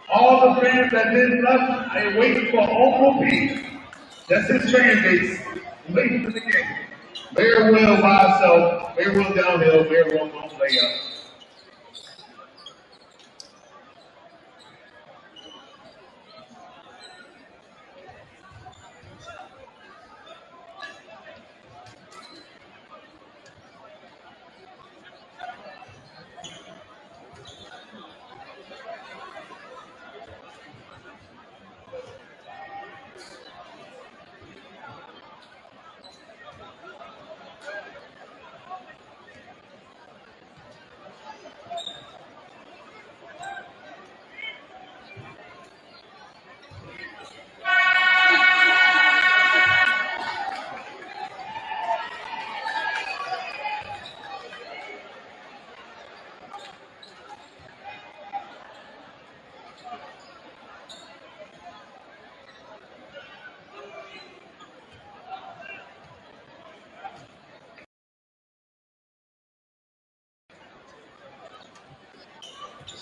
All the fans that didn't left, they waiting for Uncle Pete. That's his fan base. Waiting for the game. Very well by himself. Very well downhill. Very well on layup.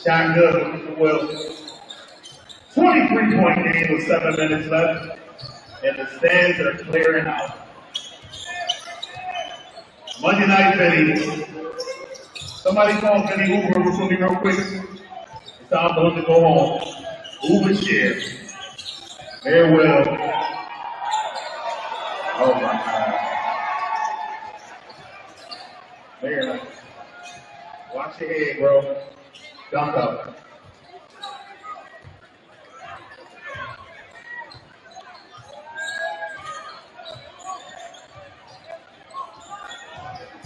Shot good with Mr. Wilson. 23-point game with 7 minutes left. And the stands are clearing out. Monday night, Vinny. Somebody call Vinny Uber for me real quick. It's time for him to go home. Uber share. Very well. Oh my God. Very nice. Watch your head, bro. Dunk up.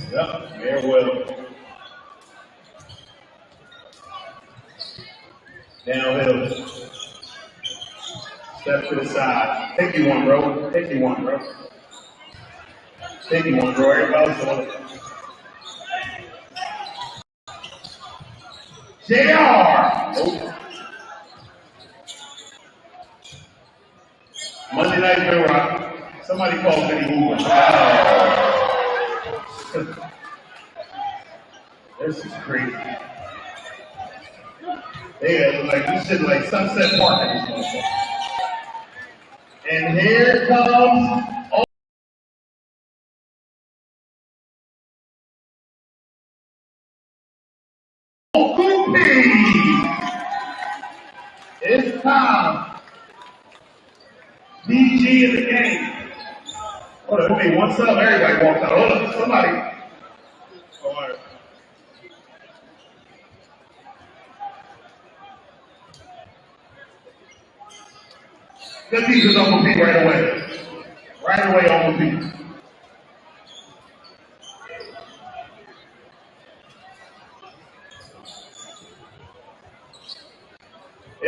Yep, very well. Downhill. Step to the side. Take you one, bro. Take you one, bro. Take you one, bro. Everybody's on it. JR! Oh. Monday Night Mirror. Somebody call Vinny Hoover. This is crazy. They look like this shit like Sunset Park in this motherfucker. And here comes it's time. BG in the game. Hold on, hey, what's up? Everybody walked out. Hold on, somebody. All right. Good defense on Pete right away. Right away on Pete.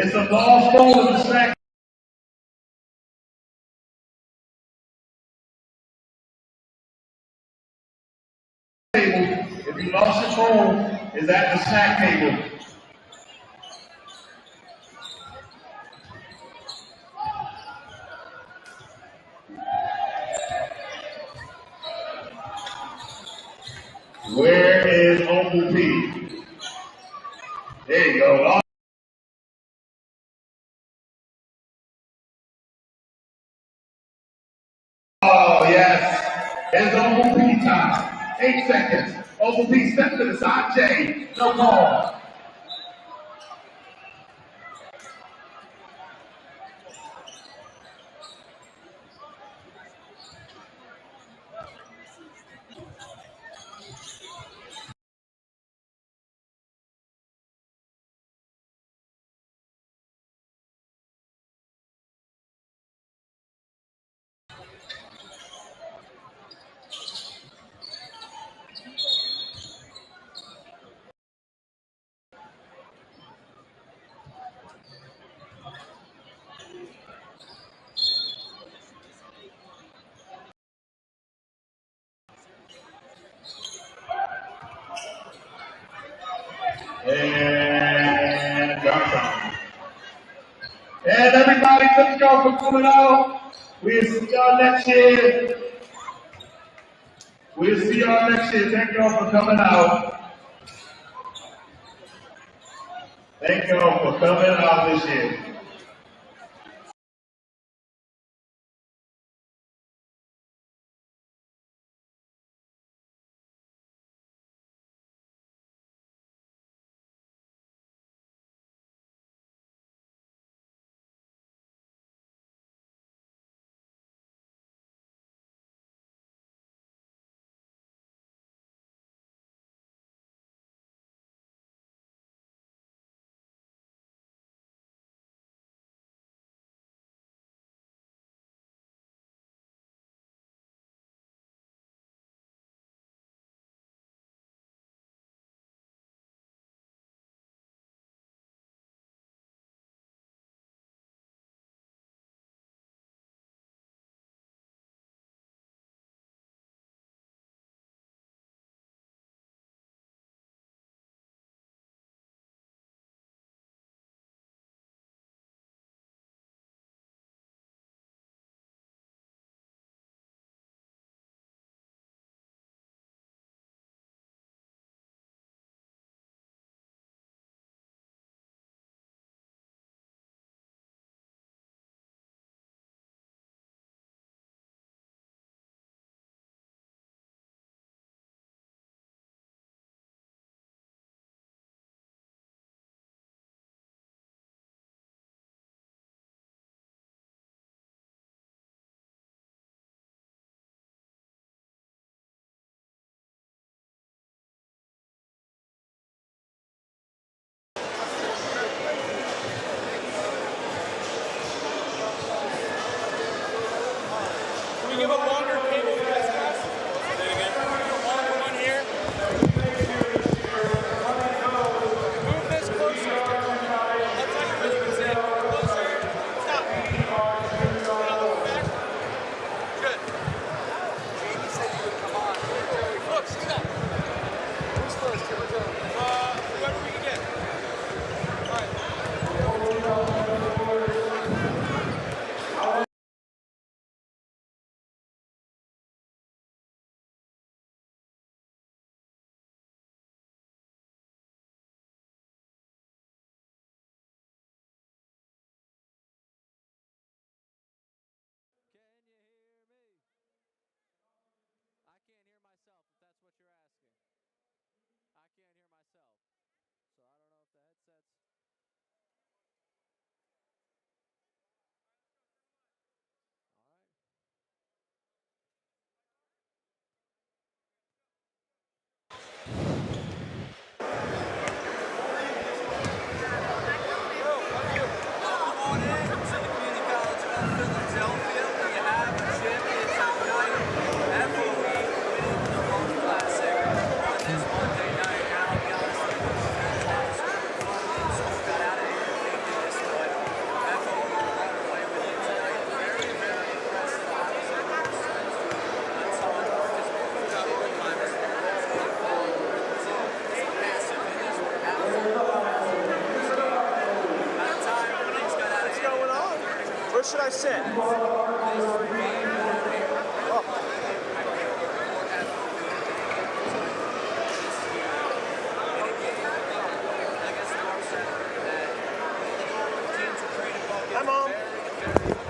It's a ball phone with the snack table. If you lost your phone, is at the snack table. Where is Uncle P? There you go. Oh, yes. It's Uncle P time. 8 seconds. Uncle P step to the side. Jay, no ball. And done. And everybody, thank y'all for coming out. We'll see y'all next year. We'll see y'all next year. Thank y'all for coming out. Thank y'all for coming out this year. Give a longer cable for this, guys. Say it again. A longer one here. Move this closer. I'll tell you when you can say it. Closer. Stop. Back. Good. Jamie said you would come on. Look, see that. Who's first? Whoever we can get. All right. Can you hear me? I can't hear myself if that's what you're asking. I can't hear myself. So I don't know if the headset's... All right. Where should I sit? Hi, Mom.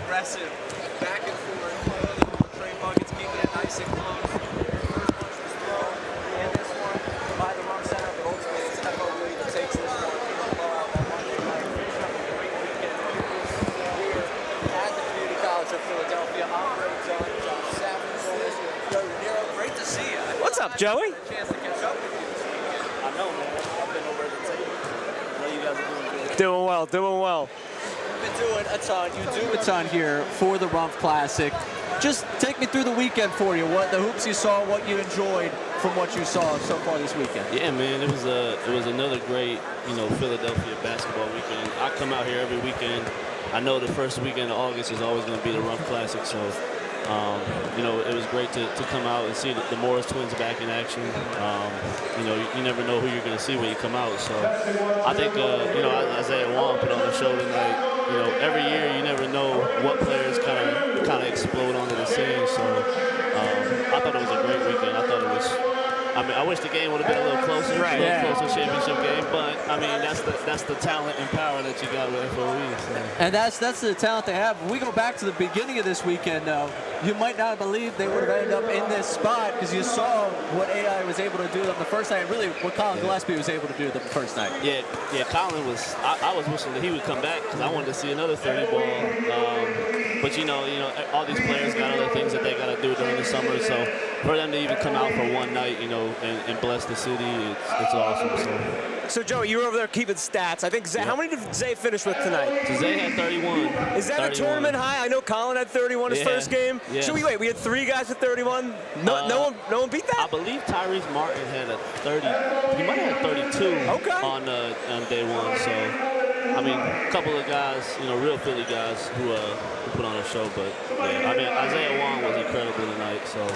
Aggressive, back and forth, trade buckets, keeping it nice and close. First punch was thrown in this one by the Rumph Center, but ultimately it's FOE that takes this one. Blowout on Monday night. Finishing up a great weekend here at the Community College of Philadelphia. I'm Ray John Savage. Nero, great to see you. What's up, Joey? A chance to catch up with you this weekend. I know, man. I've been over at the table. I know you guys are doing good. Doing well, doing well. You've been doing a ton. You do a ton here for the Rumph Classic. Just take me through the weekend for you. What the hoops you saw, what you enjoyed from what you saw so far this weekend. Yeah, man, it was another great, Philadelphia basketball weekend. I come out here every weekend. I know the first weekend of August is always going to be the Rumph Classic, so it was great to come out and see the Morris twins back in action. You never know who you're going to see when you come out. So I think Isaiah Wong put on the show tonight. Every year you never know what players kind of explode onto the scene. So I thought it was a great weekend. I thought it was. I mean, I wish the game would have been a little closer, a little closer championship game. But I mean, that's the talent and power that you got with FOE. So. And that's the talent they have. When we go back to the beginning of this weekend, though, you might not believe they would have ended up in this spot because you saw what AI was able to do on the first night, and really what Colin Gillespie was able to do the first night. Yeah, Colin was. I was wishing that he would come back because I wanted to see another 30 ball. But you know, all these players got other things that they got to do during the summer. So for them to even come out for one night, and bless the city, it's awesome. So Joey, you were over there keeping stats. I think Zay, how many did Zay finish with tonight? So Zay had 31. Is that 31. A tournament high? I know Colin had 31 his first game. Yeah. So we had 3 guys with 31. No one beat that. I believe Tyrese Martin had a 30. He might have had 32 on day one. So I mean, a couple of guys, real Philly guys who put on a show. But yeah, I mean, Isaiah Wong was incredible tonight. So.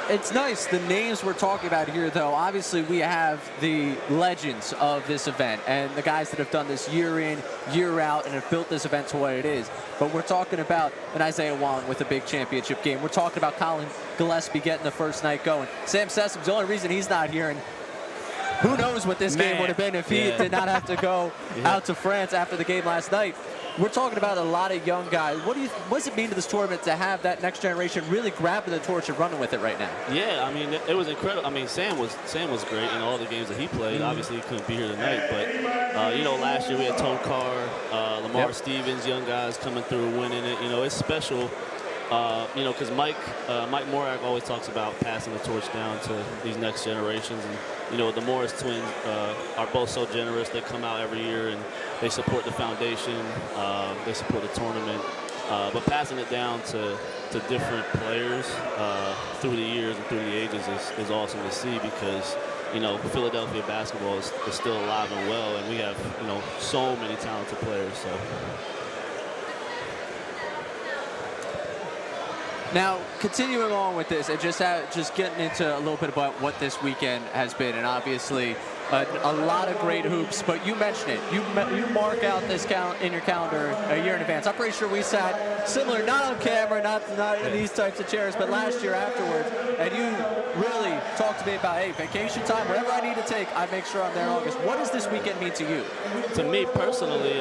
It's nice, the names we're talking about here, though. Obviously, we have the legends of this event and the guys that have done this year in, year out, and have built this event to what it is. But we're talking about an Isaiah Wong with a big championship game. We're talking about Colin Gillespie getting the first night going. Sam Sessum's the only reason he's not here, and who knows what this game would have been if he did not have to go out to France after the game last night. We're talking about a lot of young guys. What does it mean to this tournament to have that next generation really grabbing the torch and running with it right now? Yeah, I mean, it was incredible. I mean, Sam was great in all the games that he played. Obviously, he couldn't be here tonight, but last year we had Tone Carr, Lamar Stevens, young guys coming through winning it. It's special. Because Mike Morak always talks about passing the torch down to these next generations. And, the Morris twins are both so generous. They come out every year and they support the foundation. They support the tournament. But passing it down to different players through the years and through the ages is awesome to see because, Philadelphia basketball is still alive and well. And we have, so many talented players. So. Now, continuing on with this, and just getting into a little bit about what this weekend has been, and obviously a lot of great hoops, but you mentioned it. You mark out this in your calendar a year in advance. I'm pretty sure we sat similar, not on camera, not in these types of chairs, but last year afterwards, and you really talked to me about, hey, vacation time, whatever I need to take, I make sure I'm there in August. What does this weekend mean to you? To me personally,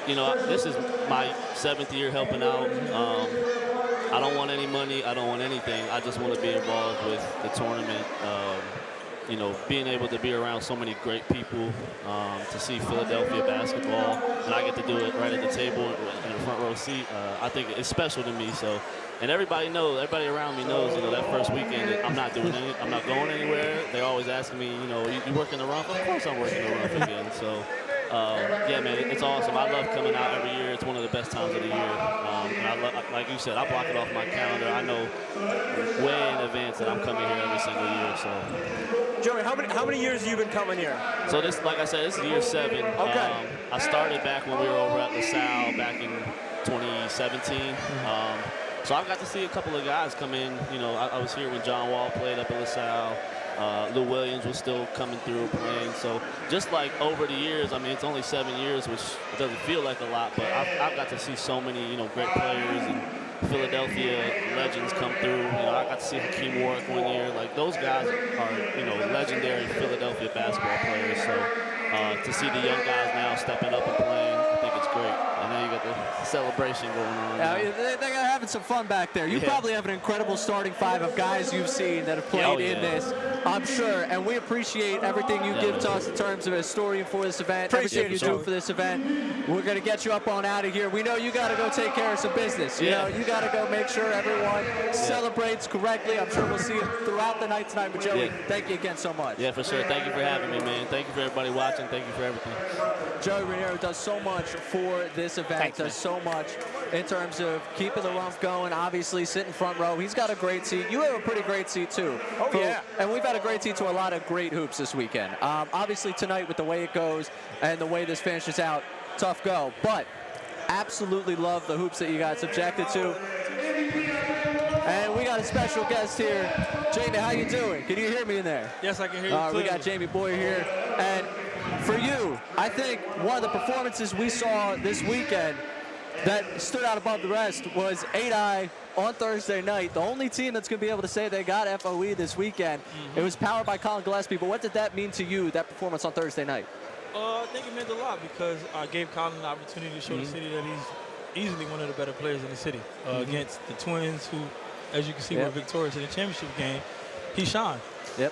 this is my 7th year helping out. I don't want any money. I don't want anything. I just want to be involved with the tournament. Being able to be around so many great people, to see Philadelphia basketball, and I get to do it right at the table in the front row seat. I think it's special to me. So, and everybody around me knows, that first weekend I'm not going anywhere. They're always asking me, you working the Rumph? Of course I'm working the Rumph again. So. Yeah, man, it's awesome. I love coming out every year. It's one of the best times of the year. And like you said, I block it off my calendar. I know way in advance that I'm coming here every single year. So, Joey, how many years have you been coming here? So this, like I said, this is year 7. Okay. I started back when we were over at LaSalle back in 2017. So I got to see a couple of guys come in. I was here when John Wall played up at LaSalle. Lou Williams was still coming through playing. So just like over the years, I mean, it's only 7 years, which doesn't feel like a lot, but I've got to see so many, great players and Philadelphia legends come through. I got to see Hakeem Warwick one year. Like, those guys are, legendary Philadelphia basketball players. So to see the young guys now stepping up and playing, I think it's great. And now you got the celebration going on. They're having some fun back there. You probably have an incredible starting 5 of guys you've seen that have played in this, I'm sure. And we appreciate everything you give to us in terms of a historian for this event, everything you do for this event. We're going to get you up on out of here. We know you got to go take care of some business. You know, you got to go make sure everyone celebrates correctly. I'm sure we'll see you throughout the night tonight. But Joey, thank you again so much. Yeah, for sure. Thank you for having me, man. Thank you for everybody watching. Thank you for everything. Joey Raniero does so much for this event, does so much in terms of keeping the Rumph going, obviously sitting front row. He's got a great seat. You have a pretty great seat, too. Oh, yeah. And we've had a great seat to a lot of great hoops this weekend. Obviously, tonight, with the way it goes and the way this finishes out, tough go. But absolutely love the hoops that you got subjected to. And we got a special guest here. Jamie, how you doing? Can you hear me in there? Yes, I can hear you clearly. We got Jamie Boyer here. And for you, I think one of the performances we saw this weekend that stood out above the rest was 8i on Thursday night. The only team that's going to be able to say they got FOE this weekend. It was powered by Colin Gillespie, but what did that mean to you, that performance on Thursday night? I think it meant a lot because I gave Colin the opportunity to show the city that he's easily one of the better players in the city against the Twins, who, as you can see, were victorious in the championship game. He shined.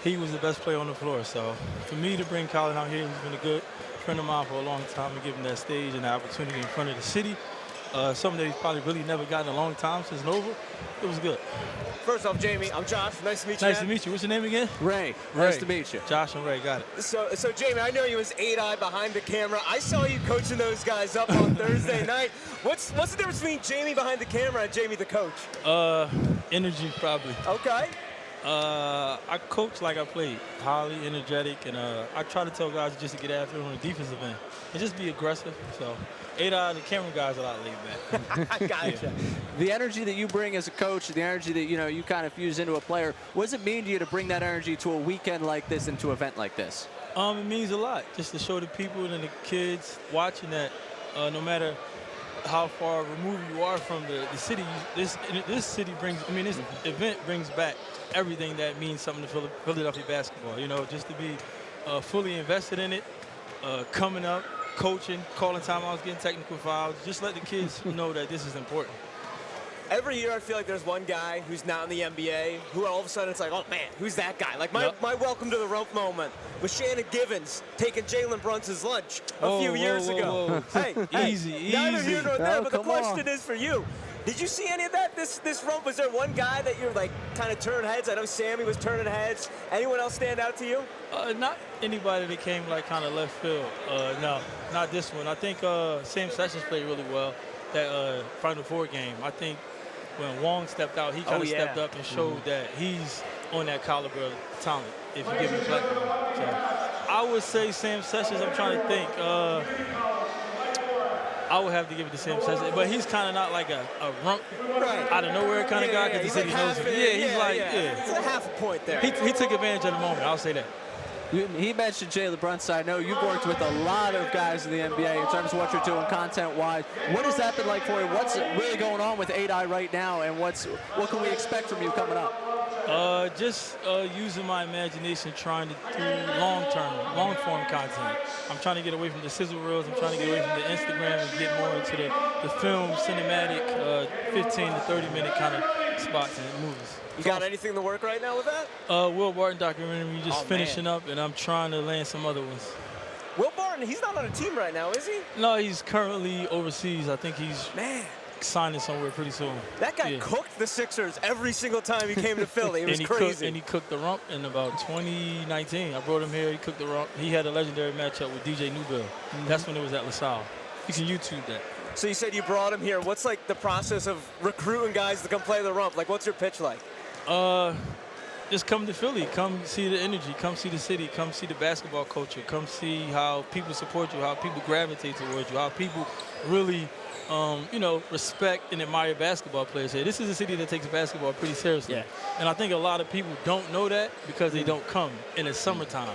He was the best player on the floor. So for me to bring Colin out here, he's been a good friend of mine for a long time, and give him that stage and the opportunity in front of the city. Something that he's probably really never gotten in a long time since Nova. It was good. First off, Jamie, I'm Josh. Nice to meet you. Nice to meet you. What's your name again? Ray. Nice to meet you. Josh and Ray, got it. So Jamie, I know you as 8i behind the camera. I saw you coaching those guys up on Thursday night. What's the difference between Jamie behind the camera and Jamie the coach? Energy, probably. Okay. I coach like I played, highly energetic, and I try to tell guys just to get after it on the defensive end and just be aggressive. So 8i, the camera guys, are a lot laid back. Gotcha. The energy that you bring as a coach, the energy that you kind of fuse into a player, what does it mean to you to bring that energy to a weekend like this and to an event like this? It means a lot, just to show the people and the kids watching that no matter how far removed you are from the city, this city brings, this event brings back everything that means something to Philadelphia basketball. Just to be fully invested in it, coming up, coaching, calling timeouts, getting technical fouls, just let the kids know that this is important. Every year I feel like there's one guy who's not in the NBA who all of a sudden it's like, oh man, who's that guy? Like my welcome to the Rumph moment was Shannon Givens taking Jalen Brunson's lunch a few years ago. Hey, easy. Neither here nor there, but the question is for you. Did you see any of that this Rumph? Was there one guy that you're like kind of turning heads? I know Sammy was turning heads. Anyone else stand out to you? Not anybody that came like kind of left field. No, not this one. I think Sam Sessions played really well that Final Four game. I think when Wong stepped out, he kind of stepped up and showed that he's on that caliber of talent if you give him a platform. So I would say Sam Sessions. I'm trying to think. I would have to give it to Sam Sessions, but he's kind of not like a Rumph out of nowhere kind of guy because the city knows him. It's a half a point there. He took advantage of the moment. I'll say that. He mentioned Jalen Brunson. I know you've worked with a lot of guys in the NBA in terms of what you're doing content-wise. What has that been like for you? What's really going on with 8i right now, and what can we expect from you coming up? Just using my imagination, trying to do long-form content. I'm trying to get away from the sizzle reels. I'm trying to get away from the Instagram and get more into the film, cinematic, 15 to 30-minute kind of spots and movies. You got anything in the work right now with that? Will Barton documentary, just finishing up, and I'm trying to land some other ones. Will Barton, he's not on a team right now, is he? No, he's currently overseas. I think he's signing somewhere pretty soon. That guy cooked the Sixers every single time he came to Philly. It was crazy. He cooked the Rumph in about 2019. I brought him here. He cooked the Rumph. He had a legendary matchup with DJ Newbill. That's when it was at LaSalle. You can YouTube that. So you said you brought him here. What's like the process of recruiting guys to come play the Rumph? Like, what's your pitch like? Just come to Philly. Come see the energy. Come see the city. Come see the basketball culture. Come see how people support you, how people gravitate towards you, how people really, respect and admire baskbasketball players here. This is a city that takes basketball pretty seriously. And I think a lot of people don't know that because they don't come in the summertime.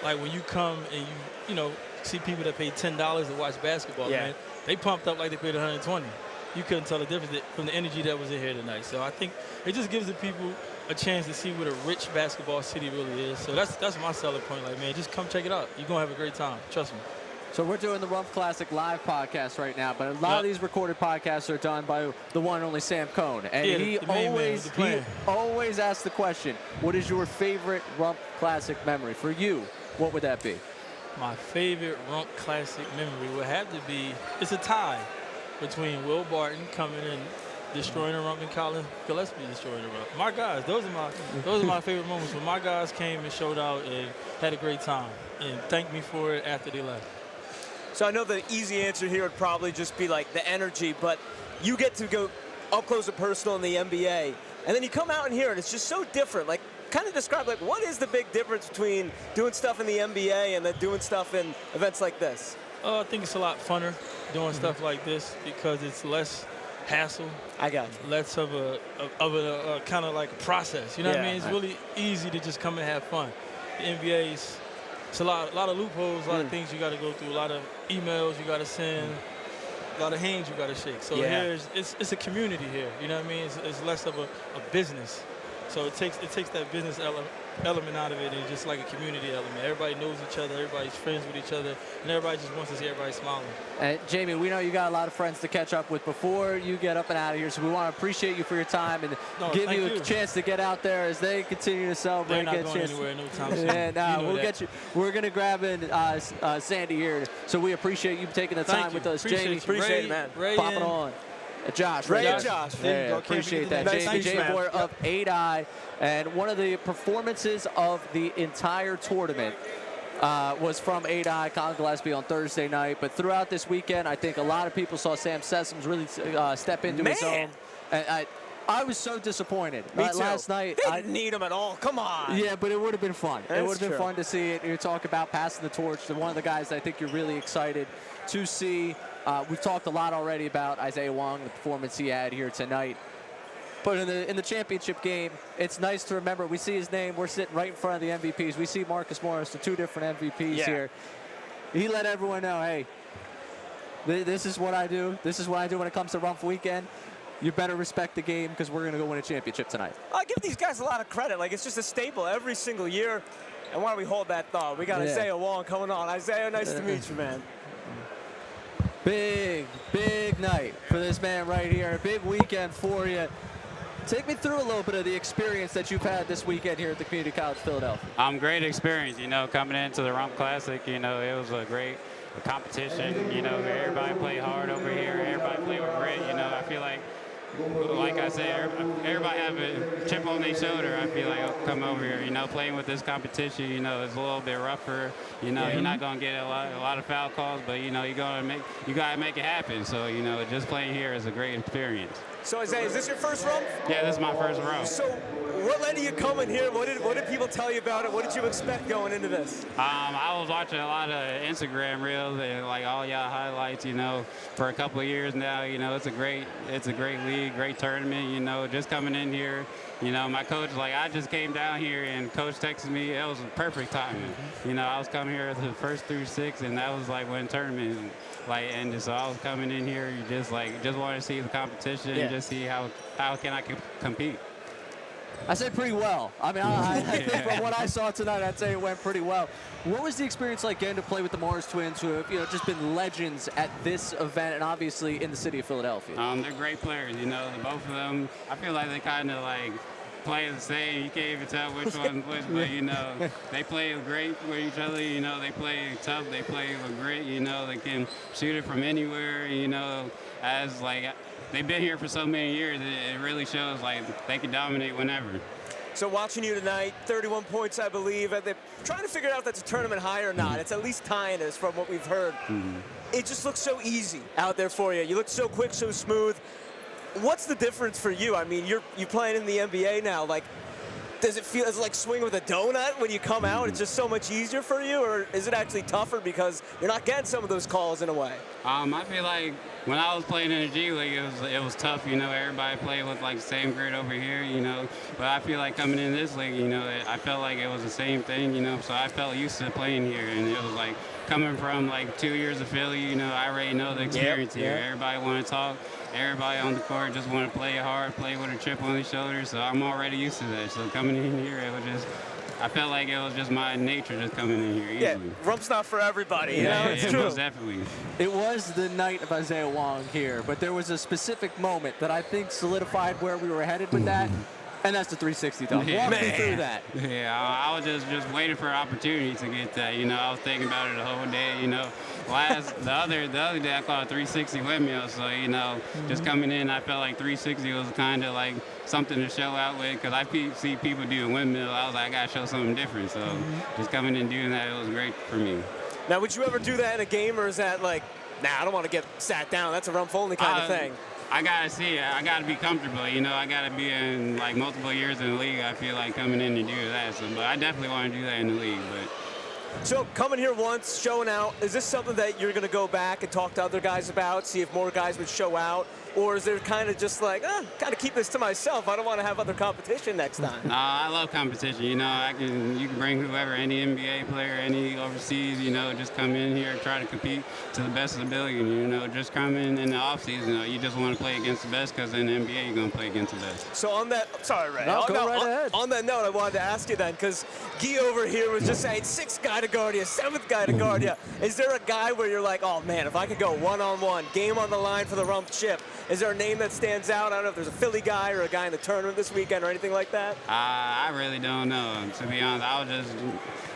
Like when you come and you see people that pay $10 to watch basketball, man, they pumped up like they paid $120. You couldn't tell the difference from the energy that was in here tonight. So I think it just gives the people a chance to see what a rich basketball city really is. So that's my selling point. Like, man, just come check it out. You're going to have a great time. Trust me. So we're doing the Rumph Classic live podcast right now, but a lot of these recorded podcasts are done by the one and only Sam Cohn. And he always asks the question, what is your favorite Rumph Classic memory? For you, what would that be? My favorite Rumph Classic memory would have to be, it's a tie between Will Barton coming and destroying the Rumph and Colin Gillespie destroying the Rumph. My guys, those are my favorite moments when my guys came and showed out and had a great time and thanked me for it after they left. So I know the easy answer here would probably just be like the energy, but you get to go up close and personal in the NBA, and then you come out in here and it's just so different. Like, kind of describe, like, what is the big difference between doing stuff in the NBA and then doing stuff in events like this? I think it's a lot funner doing stuff like this because it's less hassle. I got you. Less of a kind of like a process. You know what I mean? It's really easy to just come and have fun. The NBA it's a lot of loopholes, a lot of things you got to go through, a lot of emails you got to send. lot of hands you got to shake. So Yeah. here it's a community here. You know what I mean? It's less of a business. So it takes that business element out of it, and it's just like a community element. Everybody knows each other, everybody's friends with each other, and everybody just wants to see everybody smiling. And Jamie, we know you got a lot of friends to catch up with before you get up and out of here, so we want to appreciate you for your time and give you a chance to get out there as they continue to celebrate. They're not going anywhere no time soon. And we'll get you. We're gonna grab in Sandy here, so we appreciate you taking the time with us, Jamie. Appreciate it, man. Popping on. Josh, Ray right and there. Josh. Yeah, appreciate that. Jamie Boyer of 8i, and one of the performances of the entire tournament was from 8i, Colin Gillespie on Thursday night. But throughout this weekend, I think a lot of people saw Sam Sessoms really step into his own. And I was so disappointed. Me too. Last night, They didn't need him at all. Come on. Yeah, but it would have been fun. It would have been true. fun to see it. You talk about passing the torch to one of the guys I think you're really excited to see. We've talked a lot already about Isaiah Wong, the performance he had here tonight. But in the championship game, it's nice to remember. We see his name. We're sitting right in front of the MVPs. We see Marcus Morris, the two different MVPs here. He let everyone know, hey, this is what I do. This is what I do when it comes to Rumph Weekend. You better respect the game because we're going to go win a championship tonight. I give these guys a lot of credit. Like, it's just a staple every single year. And why don't we hold that thought? We got Isaiah Wong coming on. Isaiah, nice to meet you, man. Big night for this man right here. A big weekend for you. Take me through a little bit of the experience that you've had this weekend here at the Community College Philadelphia. Great experience, coming into the Rumph Classic, it was a great competition, everybody played hard over here, everybody played with grit, I feel like I said, everybody have a chip on their shoulder. I feel like come over here, playing with this competition, it's a little bit rougher. You're not gonna get a lot of foul calls, but you gotta make it happen. So just playing here is a great experience. So Isaiah, is this your first Rumph? Yeah, this is my first Rumph. So what led to you coming here? What did people tell you about it? What did you expect going into this? I was watching a lot of Instagram reels and like all y'all highlights, for a couple of years now. It's a great league, great tournament. Just coming in here. My coach, I just came down here and coach texted me. It was perfect timing. I was coming here the first through 6, and that was when tournament ended. So I was coming in here, just wanted to see the competition and just see how can I compete. I say pretty well. I mean, from what I saw tonight, I'd say it went pretty well. What was the experience like getting to play with the Morris twins, who have just been legends at this event and obviously in the city of Philadelphia? They're great players. Both of them. I feel like they kind of play the same. You can't even tell which one's which, but they play great with each other. They play tough. They play with grit. They can shoot it from anywhere. As they've been here for so many years, it really shows they can dominate whenever. So watching you tonight, 31 points, I believe. They're trying to figure out if that's a tournament high or not. It's at least tying us from what we've heard. It just looks so easy out there for you. You look so quick, so smooth. What's the difference for you? I mean, you're playing in the NBA now. Does it feel like swinging with a donut when you come out? It's just so much easier for you, or is it actually tougher because you're not getting some of those calls in a way? I feel like when I was playing in the G League, it was tough. Everybody played with the same grit over here. But I feel like coming in this league, I felt like it was the same thing. So I felt used to playing here, and it was coming from 2 years of Philly. I already know the experience here. Everybody want to talk. Everybody on the court just want to play hard, play with a chip on their shoulder. So I'm already used to that. So coming in here, I felt like it was just my nature just coming in here easily. Yeah, Rumph's not for everybody. It's true. Most definitely. It was the night of Isaiah Wong here, but there was a specific moment that I think solidified where we were headed with that, and that's the 360 dunk. Walk me through that. Yeah, I was just waiting for an opportunity to get that. I was thinking about it the whole day. The other day I caught a 360 windmill, so just coming in, I felt like 360 was kind of something to show out with, because I see people doing windmill. I was like, I gotta show something different. So just coming in and doing that, it was great for me. Now, would you ever do that in a game, or is that nah, I don't want to get sat down? That's a Rumph only kind of thing. I gotta see it. I gotta be comfortable. I gotta be in multiple years in the league. I feel like coming in to do that. So, but I definitely want to do that in the league. So coming here once, showing out, is this something that you're going to go back and talk to other guys about, see if more guys would show out or is there kind of just like, gotta keep this to myself? I don't want to have other competition next time. I love competition. You know, you can bring whoever, any NBA player, any overseas. You know, just come in here and try to compete to the best of the ability. You know, just come in the off season. You know, you just want to play against the best because in the NBA you're gonna play against the best. So on that, sorry, Ray. No, go right ahead. On that note, I wanted to ask you then, because Guy over here was just saying 6th guy to guard you, 7th guy to guard you. Is there a guy where you're like, oh man, if I could go one-on-one, game on the line for the Rumph chip? Is there a name that stands out? I don't know if there's a Philly guy or a guy in the tournament this weekend or anything like that. I really don't know. To be honest, I was just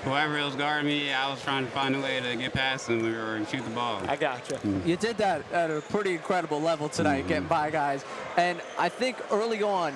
whoever was guarding me, I was trying to find a way to get past them or shoot the ball. I gotcha. You did that at a pretty incredible level tonight, getting by guys. And I think early on,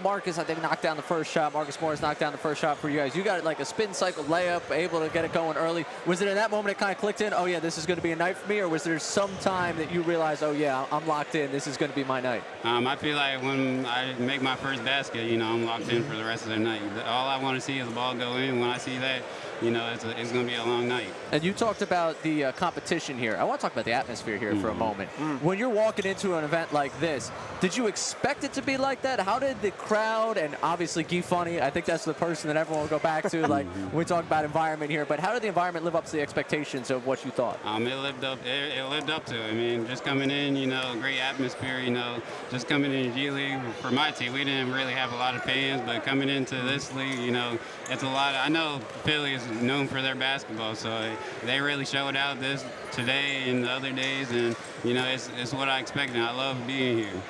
Marcus, I think, knocked down the first shot. Marcus Morris knocked down the first shot for you guys. You got like a spin cycle layup, able to get it going early. Was it in that moment it kind of clicked in, oh yeah, this is going to be a night for me? Or was there some time that you realized, oh yeah, I'm locked in, this is going to be my night? I feel like when I make my first basket, you know, I'm locked in for the rest of the night. All I want to see is the ball go in. When I see that, you know, it's going to be a long night. And you talked about the competition here. I want to talk about the atmosphere here for a moment. When you're walking into an event like this, did you expect it to be like that? How did the crowd, and obviously Guy Funny, I think that's the person that everyone will go back to, like when we talk about environment here, but how did the environment live up to the expectations of what you thought? It lived up to it. I mean, just coming in, you know, great atmosphere, you know, just coming in G League. For my team, we didn't really have a lot of fans, but coming into this league, you know, it's a lot. I know Philly is known for their basketball, so they really showed out this today and the other days, and you know, it's what I expected. I love being here.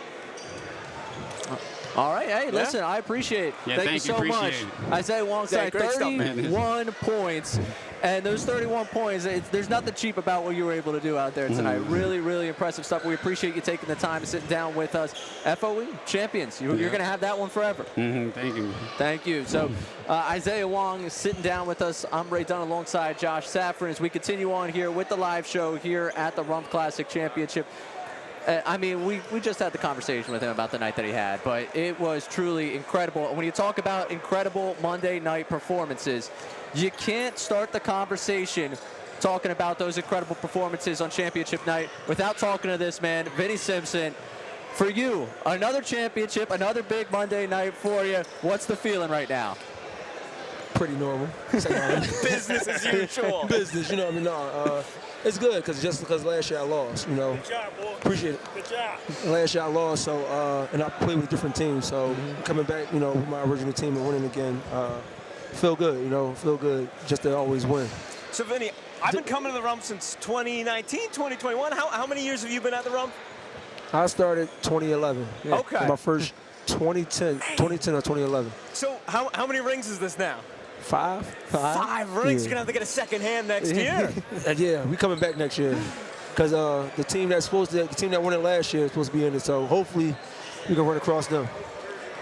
All right, hey, listen, I appreciate it. Yeah, thank you so much. Isaiah Wongside, 31 points. And those 31 points, there's nothing cheap about what you were able to do out there tonight. Really, really impressive stuff. We appreciate you taking the time and sitting down with us. FOE, champions. You're going to have that one forever. Thank you. Thank you. So Isaiah Wong is sitting down with us. I'm Ray Dunn alongside Josh Safran as we continue on here with the live show here at the Rumph Classic Championship. I mean, we just had the conversation with him about the night that he had, but it was truly incredible. When you talk about incredible Monday night performances, you can't start the conversation talking about those incredible performances on championship night without talking to this man, Vinnie Simpson. For you, another championship, another big Monday night for you. What's the feeling right now? Pretty normal. Business as usual. Business, you know what I mean? No, it's good because last year I lost, you know. Good job, boy. Appreciate it. Good job. Last year I lost, so and I played with different teams, so coming back, you know, with my original team and winning again, feel good, you know, feel good just to always win. So, Vinny, I've been coming to the Rumph since 2019, 2021. How many years have you been at the Rumph? I started 2011. Yeah, okay. My first 2010 or 2011. So, how many rings is this now? 5 rings. Yeah. You're gonna have to get a second hand next year. Yeah, we coming back next year because the team the team that won it last year is supposed to be in it. So hopefully we can run across them.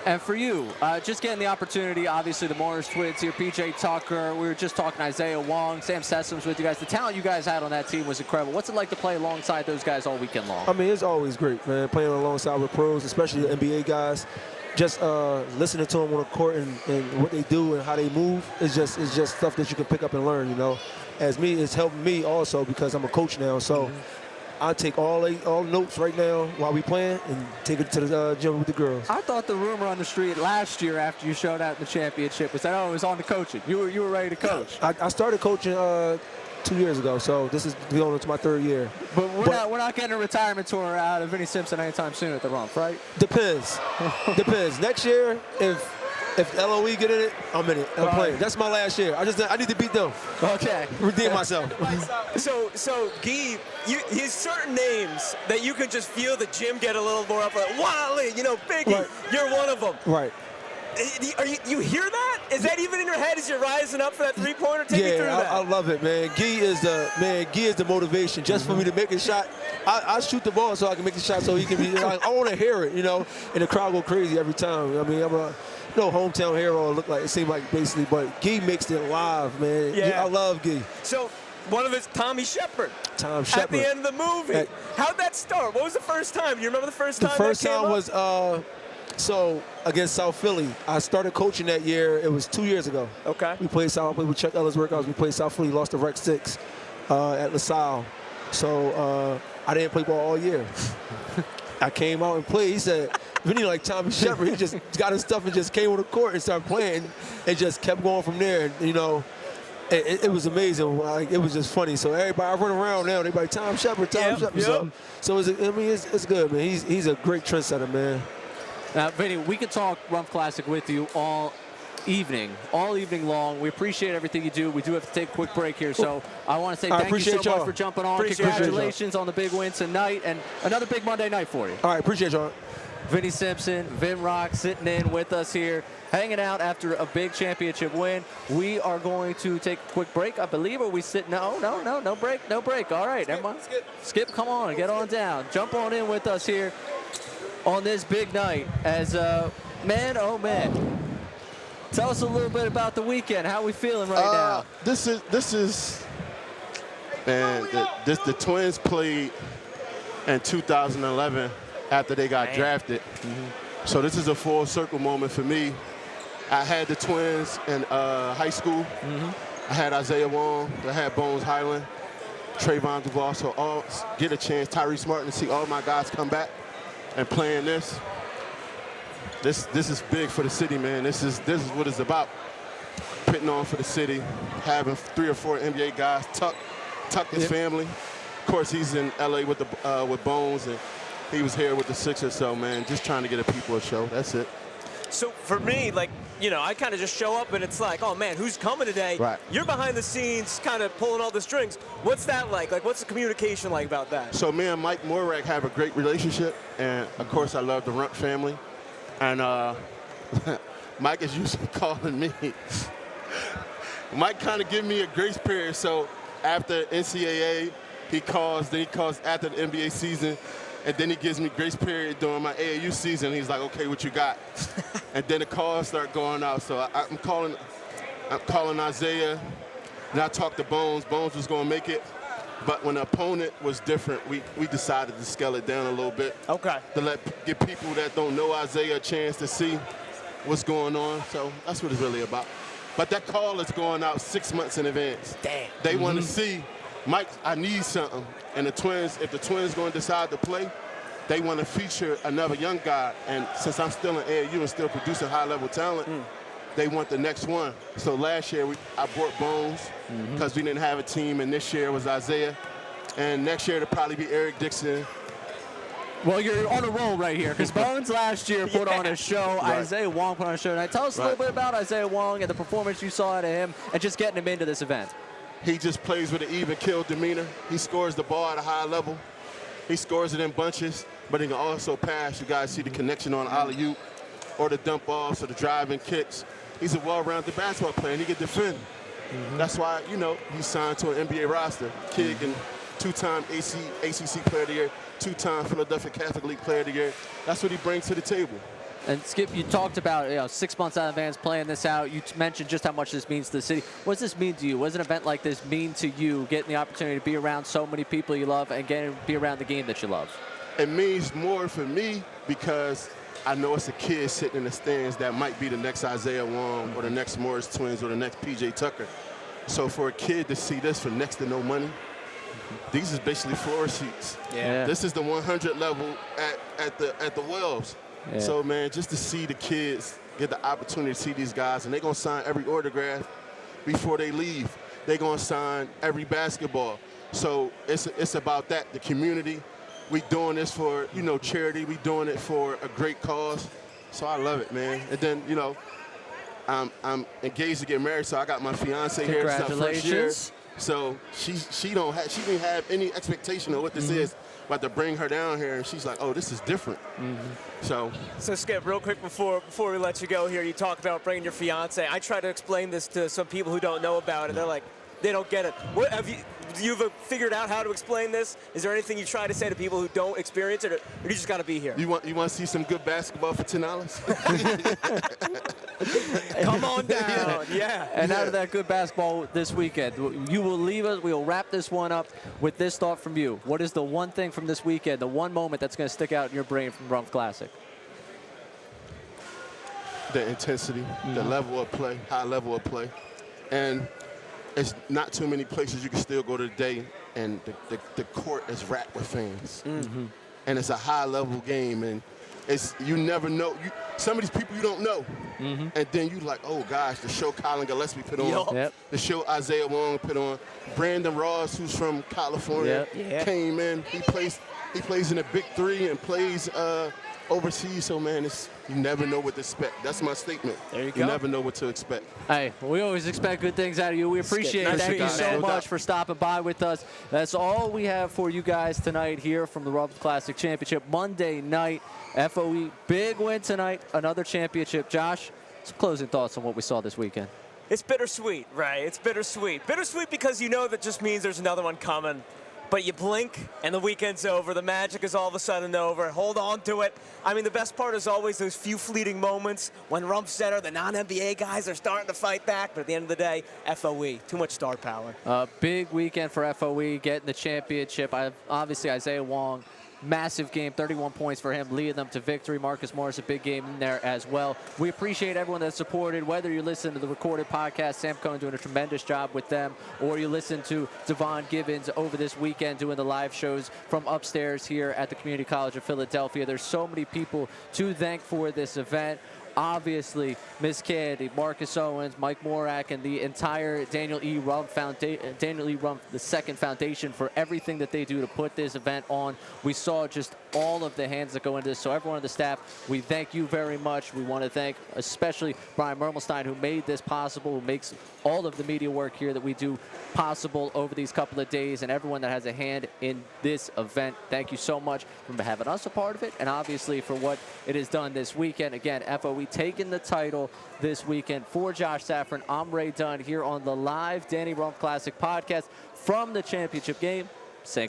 And for you, just getting the opportunity, obviously the Morris twins here, PJ Tucker, we were just talking Isaiah Wong, Sam Sessum's with you guys. The talent you guys had on that team was incredible. What's it like to play alongside those guys all weekend long? I mean, it's always great, man, playing alongside with pros, especially the NBA guys. Just listening to them on the court and what they do and how they move is just stuff that you can pick up and learn, you know. As me, it's helping me also because I'm a coach now, so I take all notes right now while we playing and take it to the gym with the girls. I thought the rumor on the street last year after you showed out in the championship was that, oh, it was on the coaching. You were ready to coach. I started coaching 2 years ago, so this is going into my 3rd year. But we're not getting a retirement tour out of Vinnie Simpson anytime soon at the Rumph, right? Depends. Next year, if LOE get in it, I'm in it. I'm playing. That's my last year. I need to beat them. Okay. Redeem myself. So Guy, he's certain names that you could just feel the gym get a little more up. Like Wally, you know, Biggie, right. You're one of them. Right. You hear that? Is that even in your head as you're rising up for that three-pointer? Take me through that. I love it, man. Guy is the motivation. Just for me to make a shot, I shoot the ball so I can make the shot so he can be. I want to hear it, you know, and the crowd go crazy every time. I mean, I'm a hometown hero. It seemed like basically, but Guy makes it live, man. Yeah. I love Guy. So one of his Tommy Shepard. Tom Shepard. At the end of the movie. How'd that start? What was the first time? Do you remember the first time? The first time was so against South Philly. I started coaching that year. It was 2 years ago. Okay. We played with Chuck Ellis workouts. We played South Philly, lost to Rec 6 at LaSalle. So I didn't play ball all year. I came out and played. He said, Vinny like Tommy Shepard. He just got his stuff and just came on the court and started playing and just kept going from there. And, you know, it was amazing. Like, it was just funny. So everybody, I run around now. Everybody, Tom Shepard, Tom Shepard. So it's good, man. He's a great trendsetter, man. Vinny, we could talk Rumph Classic with you all evening long. We appreciate everything you do. We do have to take a quick break here, so I want to say thank you so much for jumping on. Congratulations on the big win tonight and another big Monday night for you. All right, appreciate y'all. Vinny Simpson, Vin Rock sitting in with us here, hanging out after a big championship win. We are going to take a quick break, I believe, or we sit. No break. All right, everyone. Skip, come on, get on down. Jump on in with us here on this big night as, man, oh man. Tell us a little bit about the weekend. How we feeling right now? This is, man. The Twins played in 2011 after they got drafted. So this is a full circle moment for me. I had the Twins in high school. I had Isaiah Wong. I had Bones Highland, Trayvon Duval. So all get a chance. Tyrese Martin to see all my guys come back and playing this. This is big for the city, man. This is what it's about. Putting on for the city, having 3 or 4 NBA guys. Tuck his family. Of course, he's in LA with Bones, and he was here with the Sixers. So, man, just trying to get a people a show. That's it. So for me, like, you know, I kind of just show up and it's like, oh man, who's coming today? Right. You're behind the scenes, kind of pulling all the strings. What's that like? Like, what's the communication like about that? So me and Mike Morak have a great relationship, and of course, I love the Rumph family. And Mike is usually calling me. Mike kind of give me a grace period. So after NCAA, he calls. Then he calls after the NBA season. And then he gives me grace period during my AAU season. He's like, okay, what you got? And then the calls start going out. So I'm calling Isaiah. And I talked to Bones. Bones was going to make it. But when the opponent was different, we decided to scale it down a little bit. Okay. To give people that don't know Isaiah a chance to see what's going on. So that's what it's really about. But that call is going out 6 months in advance. Damn. They want to see, Mike, I need something. And the Twins, if the Twins going to decide to play, they want to feature another young guy. And since I'm still in AAU and still producing high-level talent, they want the next one. So last year, I brought Bones because we didn't have a team, and this year was Isaiah. And next year, it'll probably be Eric Dixon. Well, you're on a roll right here because Bones last year put on a show. Right. Isaiah Wong put on a show. Now, tell us a little bit about Isaiah Wong and the performance you saw out of him and just getting him into this event. He just plays with an even-keel demeanor. He scores the ball at a high level. He scores it in bunches, but he can also pass. You guys see the connection on alley-oop or the dump offs or the driving kicks. He's a well-rounded basketball player, and he can defend. That's why, you know, he's signed to an NBA roster. Kid and 2-time ACC Player of the Year, 2-time Philadelphia Catholic League Player of the Year. That's what he brings to the table. And Skip, you talked about 6 months out in advance playing this out. You mentioned just how much this means to the city. What does this mean to you? What does an event like this mean to you, getting the opportunity to be around so many people you love and getting to be around the game that you love? It means more for me because I know it's a kid sitting in the stands that might be the next Isaiah Wong or the next Morris Twins or the next P.J. Tucker. So for a kid to see this for next to no money, these is basically floor seats. Yeah. This is the 100 level at the Wells. Yeah. So, man, just to see the kids get the opportunity to see these guys, and they're going to sign every autograph before they leave. They're going to sign every basketball. So it's about that, the community. We doing this for, you know, charity. We doing it for a great cause. So I love it, man. And then, you know, I'm engaged to get married, so I got my fiance here. Congratulations. First year. So she didn't have any expectation of what this is. But to bring her down here, and she's like, oh, this is different. So Skip, real quick before we let you go here, you talk about bringing your fiance. I try to explain this to some people who don't know about it. They're like, they don't get it. What have you've figured out how to explain this? Is there anything you try to say to people who don't experience it, or you just got to be here? You want to see some good basketball for $10? Come on down, yeah. And out of that good basketball this weekend, you will leave us. We will wrap this one up with this thought from you. What is the one thing from this weekend, the one moment that's going to stick out in your brain from Rumph Classic? The intensity, the level of play, high level of play, and it's not too many places you can still go today, and the court is wrapped with fans. and it's a high-level game, and you never know. Some of these people you don't know, and then you like, oh gosh, the show Colin Gillespie put on, the show Isaiah Wong put on, Brandon Ross, who's from California, came in. He plays in the Big Three and plays overseas. So man, you never know what to expect. That's my statement. There you go. You never know what to expect. Hey, we always expect good things out of you. We appreciate it. Thank you so much for stopping by with us. That's all we have for you guys tonight here from the Rumph Classic Championship Monday night. FOE, big win tonight, another championship. Josh, some closing thoughts on what we saw this weekend. It's bittersweet, right? It's bittersweet. Bittersweet because you know that just means there's another one coming. But you blink, and the weekend's over. The magic is all of a sudden over. Hold on to it. I mean, the best part is always those few fleeting moments when Rumph Center, the non-NBA guys, are starting to fight back. But at the end of the day, FOE, too much star power. Big weekend for FOE, getting the championship. Obviously, Isaiah Wong, massive game, 31 points for him, leading them to victory. Marcus Morris, a big game in there as well. We appreciate everyone that supported, whether you listen to the recorded podcast, Sam Cohen doing a tremendous job with them, or you listen to Devon Gibbons over this weekend doing the live shows from upstairs here at the Community College of Philadelphia. There's so many people to thank for this event. Obviously, Miss Candy, Marcus Owens, Mike Morak, and the entire Daniel E. Rumph II Foundation for everything that they do to put this event on. We saw just all of the hands that go into this. So everyone on the staff, we thank you very much. We want to thank especially Brian Mermelstein, who made this possible, who makes all of the media work here that we do possible over these couple of days, and everyone that has a hand in this event. Thank you so much for having us a part of it, and obviously for what it has done this weekend. Again, FOE taking the title this weekend. For Josh Safran, I'm Ray Dunn here on the live Danny Rumph Classic podcast from the championship game. Saying